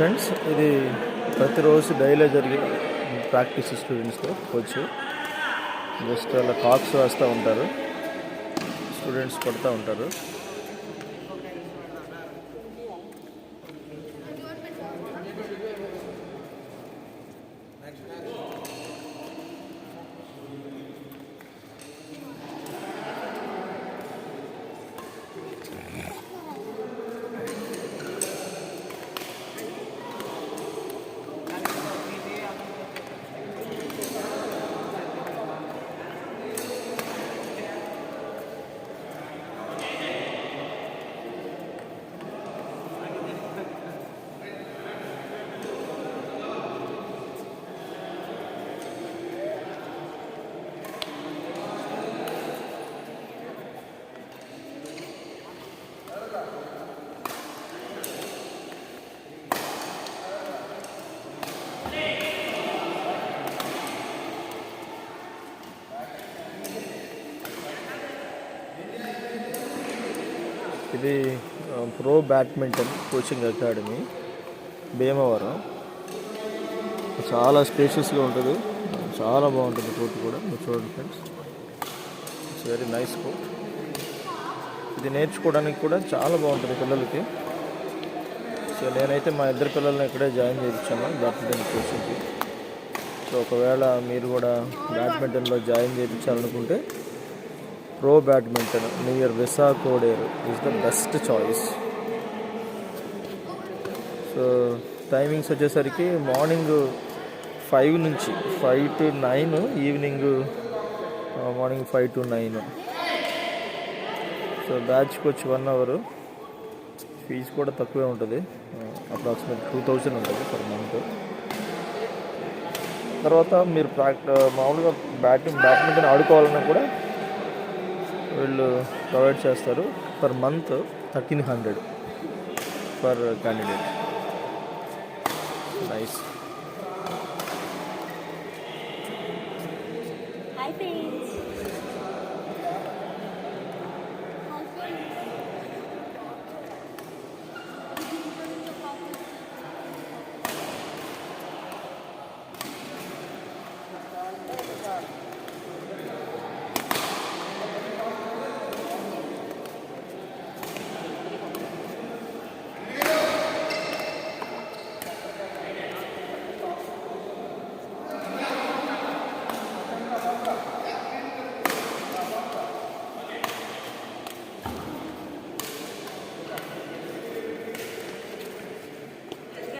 Friends, ఇది ప్రతిరోజు daily జరిగే ప్రాక్టీస్ స్టూడెంట్స్తో కోచ్ జస్ట్ అలా కాక్స్ వేస్తూ ఉంటారు, స్టూడెంట్స్ కొడుతూ ఉంటారు. ఇది pro badminton coaching academy Bhimavaram. చాలా స్పేషియస్గా ఉంటుంది, చాలా బాగుంటుంది కోర్టు కూడా. మీరు చూడండి friends, it's very nice court. ఇది నేర్చుకోవడానికి కూడా చాలా బాగుంటుంది పిల్లలకి. సో నేనైతే మా ఇద్దరు పిల్లల్ని ఇక్కడే జాయిన్ చేయించాను బ్యాడ్మింటన్ కోచింగ్కి. సో ఒకవేళ మీరు కూడా బ్యాడ్మింటన్లో జాయిన్ చేయించాలనుకుంటే pro badminton near Visakoderu is the best choice. So timings వచ్చేసరికి మార్నింగ్ 5 నుంచి 5 to 9, evening morning 5 to 9. So బ్యాచ్కి వచ్చి 1 అవర్. ఫీజు కూడా తక్కువే ఉంటుంది, అప్రాక్సిమేట్ 2000 ఉంటుంది పర్ మంత్. తర్వాత మీరు మామూలుగా బ్యాడ్మింటన్ ఆడుకోవాలన్నా కూడా వీళ్ళు ప్రొవైడ్ చేస్తారు. Per month 1300 per candidate. Nice. Hi friends.